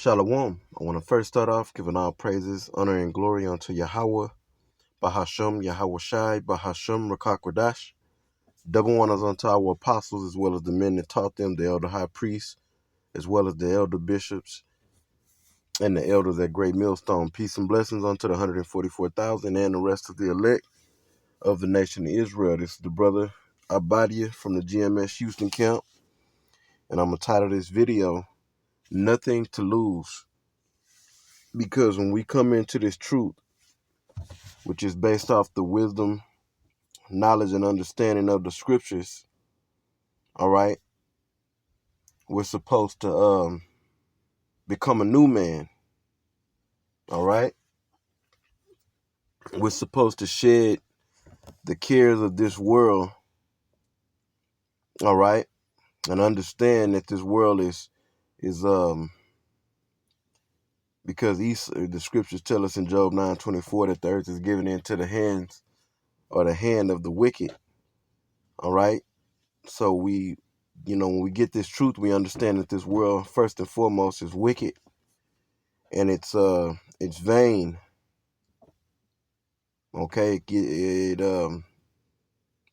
Shalom. I want to first start off giving all praises, honor, and glory unto Yahweh, Bahasham, Yahweh Shai, Bahasham, Rakakwadash. Double honors unto our apostles, as well as the men that taught them, the elder high priests, as well as the elder bishops, and the elders at Great Millstone. Peace and blessings unto the 144,000 and the rest of the elect of the nation of Israel. This is the brother Abadia from the GMS Houston camp, and I'm going to title this video, Nothing to Lose. Because when we come into this truth, which is based off the wisdom, knowledge, and understanding of the scriptures, all right, we're supposed to become a new man, all right? We're supposed to shed the cares of this world, all right, and understand that this world is because the scriptures tell us in Job 9:24 that the earth is given into the hands or the hand of the wicked, all right? So when we get this truth, we understand that this world, first and foremost, is wicked, and it's vain. Okay,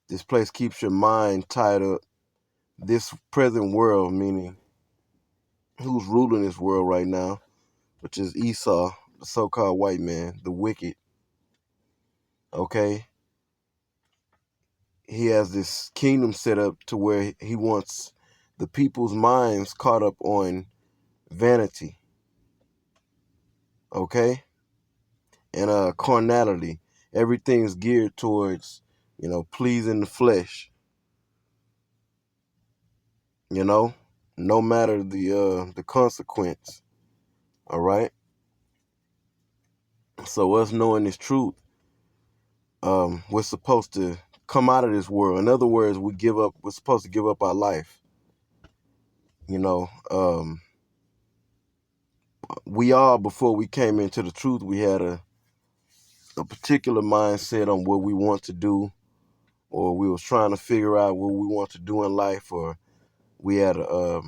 this place keeps your mind tied up. This present world, meaning who's ruling this world right now, which is Esau, the so-called white man, the wicked. Okay, he has this kingdom set up to where he wants the people's minds caught up on vanity. Okay, and carnality. Everything's geared towards, pleasing the flesh. No matter the consequence. All right. So us knowing this truth, we're supposed to come out of this world. In other words, we're supposed to give up our life. We all, before we came into the truth, we had a particular mindset on what we want to do, or we was trying to figure out what we want to do in life, or we had a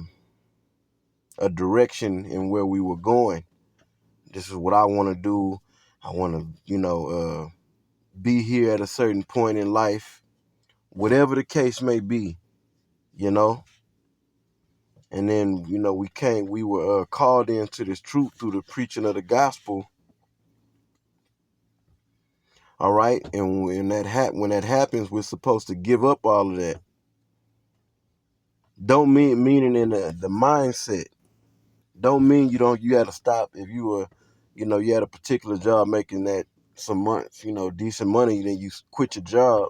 direction in where we were going. This is what I want to do. I want to, be here at a certain point in life, whatever the case may be, And then, we were called into this truth through the preaching of the gospel. All right. And when that happens, we're supposed to give up all of that. Don't meaning in the mindset. Don't mean you had to stop if you were, you had a particular job making that some months, decent money, then you quit your job.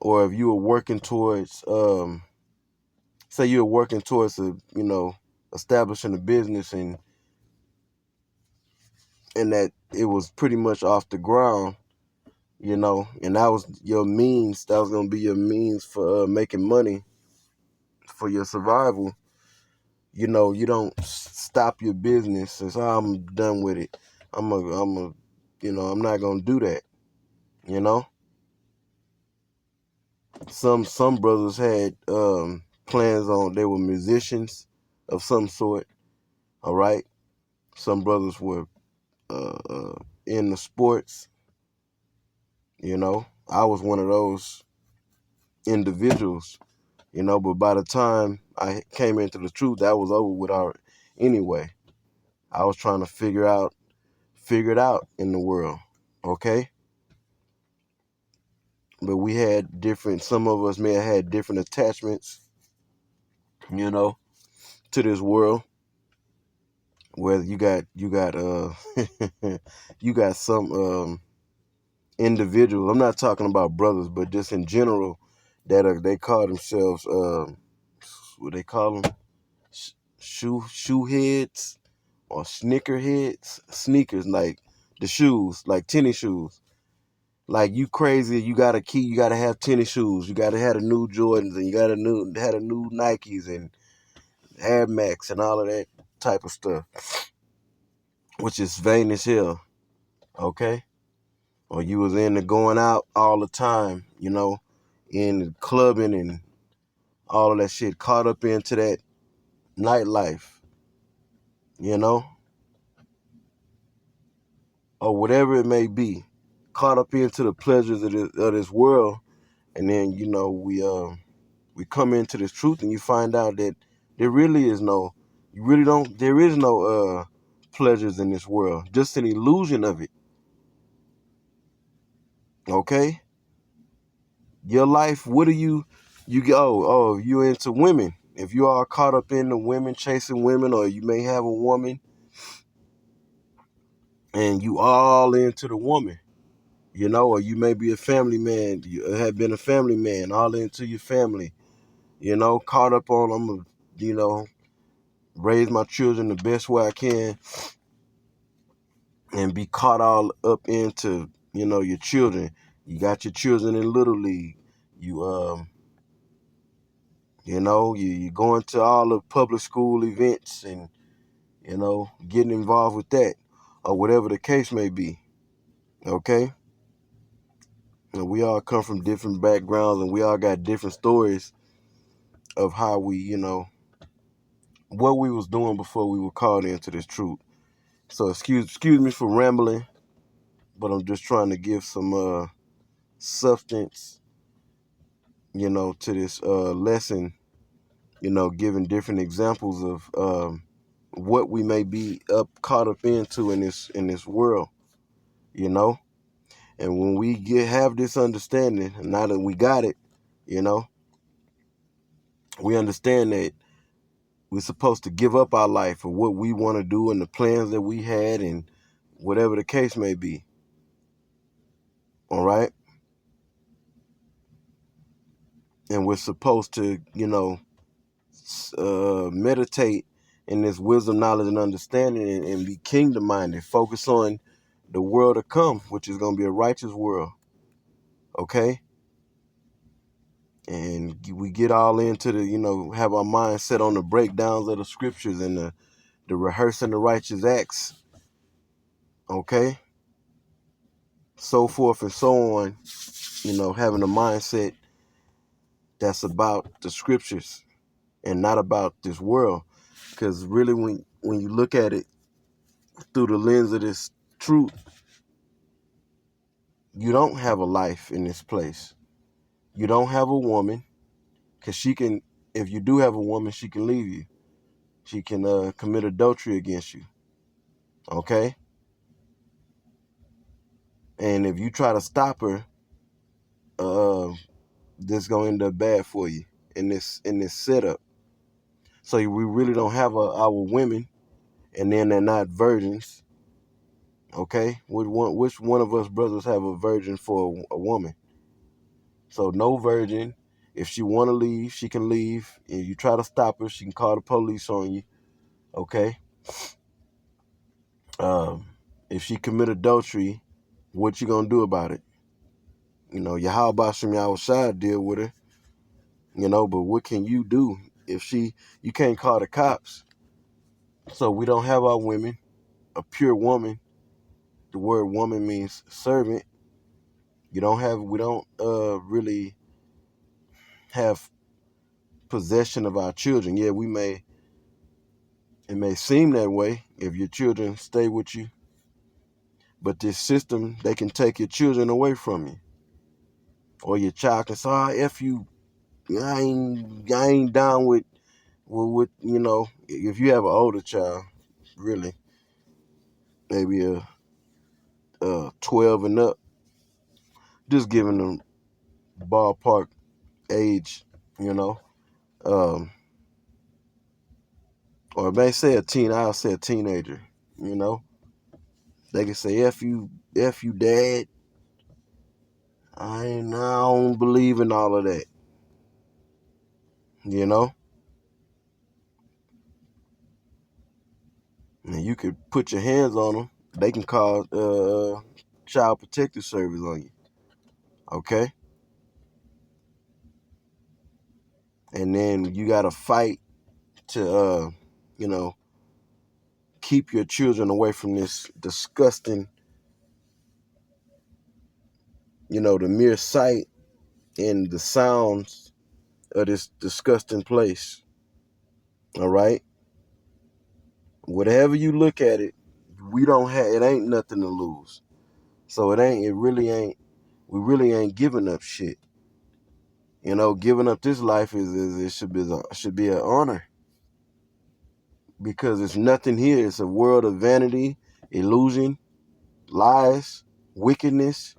Or if you were working towards, say you were working towards establishing a business and that it was pretty much off the ground, and that was your means. That was going to be your means for making money for your survival. You don't stop your business and say, I'm done with it. I'm not going to do that. Some brothers had plans on, they were musicians of some sort. All right. Some brothers were in the sports. I was one of those individuals. But by the time I came into the truth, that was over with already. Anyway, I was trying to figure it out in the world. Okay. But we had some of us may have had different attachments, to this world. Whether you got you got some individuals. I'm not talking about brothers, but just in general, that they call themselves what they call them, shoe heads or sneaker heads. Sneakers, like the shoes, like tennis shoes. Like, you crazy, you gotta have tennis shoes. You gotta have the new Jordans, and you gotta have the new Nikes and Air Max and all of that type of stuff, which is vain as hell. Okay. Or you was into going out all the time, in clubbing and all of that shit, caught up into that nightlife. you know, or whatever it may be, caught up into the pleasures of this world, and then we come into this truth, and you find out that there really is no, there is no pleasures in this world, just an illusion of it. Okay, your life. What are you go? Oh, you into women. If you are caught up in the women, chasing women, or you may have a woman, and you all into the woman, or you may be a family man. You have been a family man, all into your family. Caught up on them. Raise my children the best way I can, and be caught all up into your children. You got your children in little league. You going to all the public school events, and getting involved with that, or whatever the case may be. Okay, and we all come from different backgrounds, and we all got different stories of how we what we was doing before we were called into this truth. So excuse me for rambling, but I'm just trying to give some substance to this lesson, giving different examples of what we may be caught up into in this world, you know. And when we have this understanding, now that we got it, you know, we understand that we're supposed to give up our life for what we want to do and the plans that we had, and whatever the case may be. All right. And we're supposed to, meditate in this wisdom, knowledge, and understanding, and be kingdom minded. Focus on the world to come, which is going to be a righteous world. Okay. And we get all into have our mind set on the breakdowns of the scriptures, and the rehearsing the righteous acts. Okay. So forth and so on, having a mindset that's about the scriptures and not about this world. Because really, when you look at it through the lens of this truth, you don't have a life in this place. You don't have a woman, because if you do have a woman, she can leave you. She can commit adultery against you. Okay? And if you try to stop her, uh, this gonna end up bad for you in this setup. So we really don't have our women, and then they're not virgins. Okay? Which one of us brothers have a virgin for a woman? So no virgin. If she want to leave, she can leave. If you try to stop her, she can call the police on you. Okay. Um, if she commit adultery, what you gonna do about it? Yahweh Shem Yahweh deal with her. But what can you do if you can't call the cops? So we don't have our women, a pure woman. The word woman means servant. We don't really have possession of our children. Yeah, it may seem that way if your children stay with you, but this system, they can take your children away from you. Or your child can say, F you, I ain't down with if you have an older child, really, maybe a 12 and up, just giving them ballpark age, you know, um, or may say I'll say a teenager, you know, they can say, F you, dad. I don't believe in all of that, you know. And you could put your hands on them. They can call child protective service on you. Okay. And then you got to fight to, you know, keep your children away from this disgusting, the mere sight and the sounds of this disgusting place. All right. whatever you look at it, we don't have, it ain't nothing to lose. So it really ain't, we really ain't giving up shit. Giving up this life it should be an honor, because it's nothing here. It's a world of vanity, illusion, lies, wickedness.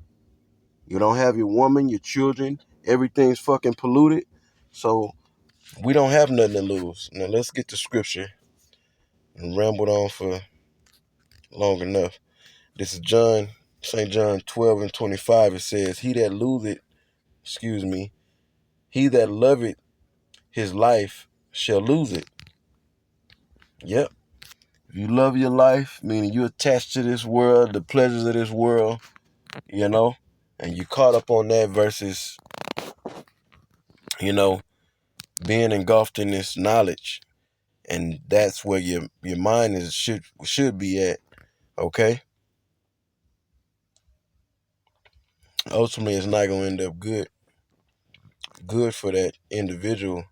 You don't have your woman, your children. Everything's fucking polluted. So we don't have nothing to lose. Now let's get to scripture and rambled on for long enough. This is St. John 12:25. It says, he that loveth his life shall lose it. Yep. If you love your life, meaning you're attached to this world, the pleasures of this world, and you caught up on that versus, being engulfed in this knowledge. And that's where your mind should be at. Okay? Ultimately, it's not gonna end up good for that individual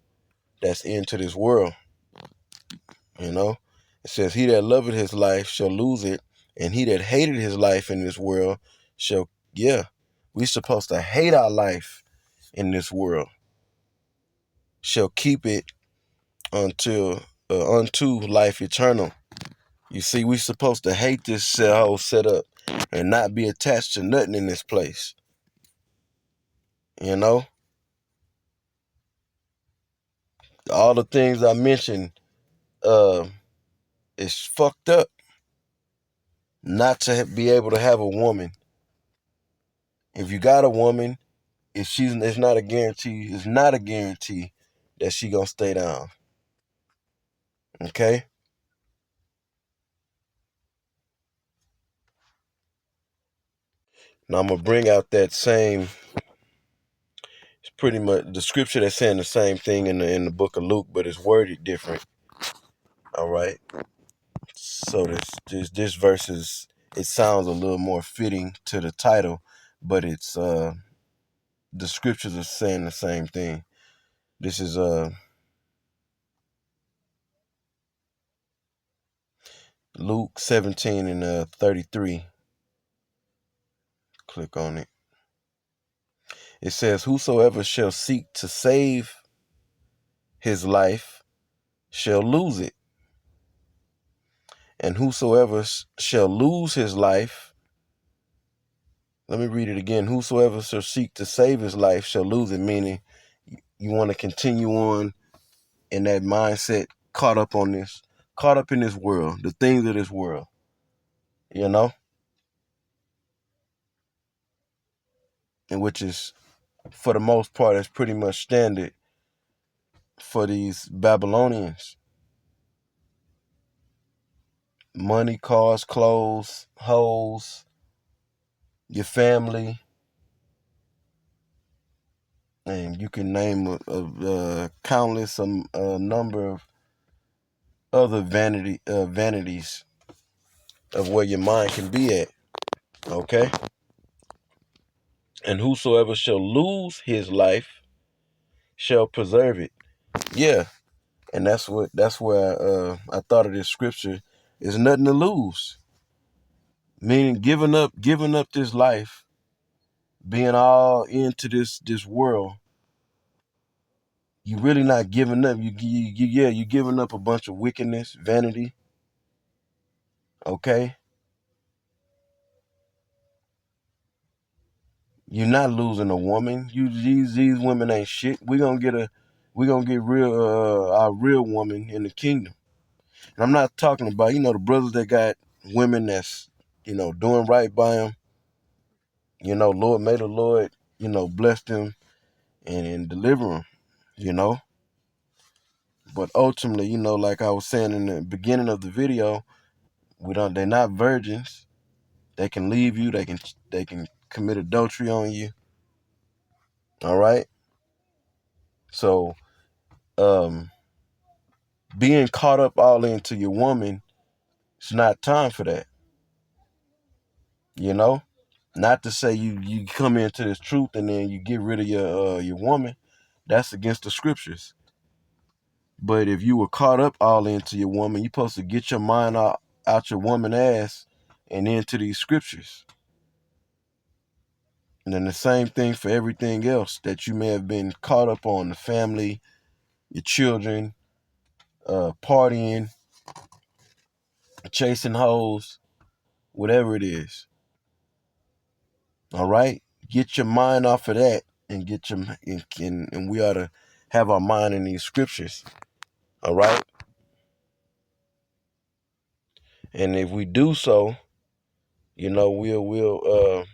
that's into this world. It says, he that loveth his life shall lose it, and he that hated his life in this world shall, we supposed to hate our life in this world, shall keep it unto life eternal. You see, we supposed to hate this whole setup and not be attached to nothing in this place. All the things I mentioned, it's fucked up not to be able to have a woman. If you got a woman, it's not a guarantee. It's not a guarantee that she gonna stay down. Okay. Now I'm gonna bring out that same. It's pretty much the scripture that's saying the same thing in the book of Luke, but it's worded different. All right. So this verse it sounds a little more fitting to the title, but it's the scriptures are saying the same thing. This is Luke 17 and 33. Click on it. It says, whosoever shall seek to save his life shall lose it. And whosoever shall lose his life, let me read it again. Whosoever shall seek to save his life shall lose it, meaning you want to continue on in that mindset, caught up in this world, the things of this world, and which is, for the most part, is pretty much standard for these Babylonians. Money, cars, clothes, hoes, your family, and you can name a countless number of other vanities of where your mind can be at. Okay? And whosoever shall lose his life shall preserve it. Yeah. And that's where I thought of this scripture. Is nothing to lose. Meaning giving up this life, being all into this world, you really not giving up. You're giving up a bunch of wickedness, vanity. Okay? You're not losing a woman. These women ain't shit. We gonna get real our real woman in the kingdom. And I'm not talking about the brothers that got women that's doing right by them. Lord, may the Lord bless them and deliver them. But ultimately, like I was saying in the beginning of the video, they're not virgins. They can leave you. They can commit adultery on you. All right. So, being caught up all into your woman, it's not time for that. Not to say you come into this truth and then you get rid of your woman. That's against the scriptures. But if you were caught up all into your woman, you're supposed to get your mind out your woman ass and into these scriptures. And then the same thing for everything else that you may have been caught up on, the family, your children, partying, chasing hoes, whatever it is. All right? Get your mind off of that and and we ought to have our mind in these scriptures. All right? And if we do so, we'll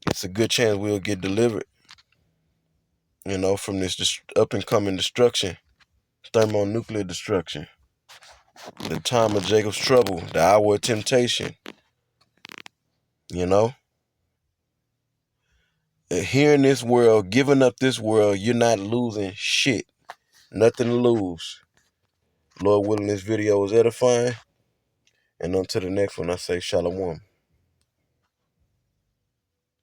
it's a good chance we'll get delivered, from this up and coming destruction, thermonuclear destruction, the time of Jacob's trouble, the hour of temptation. Here in this world, giving up this world, you're not losing shit. Nothing to lose. Lord willing, this video was edifying. And until the next one, I say shalom.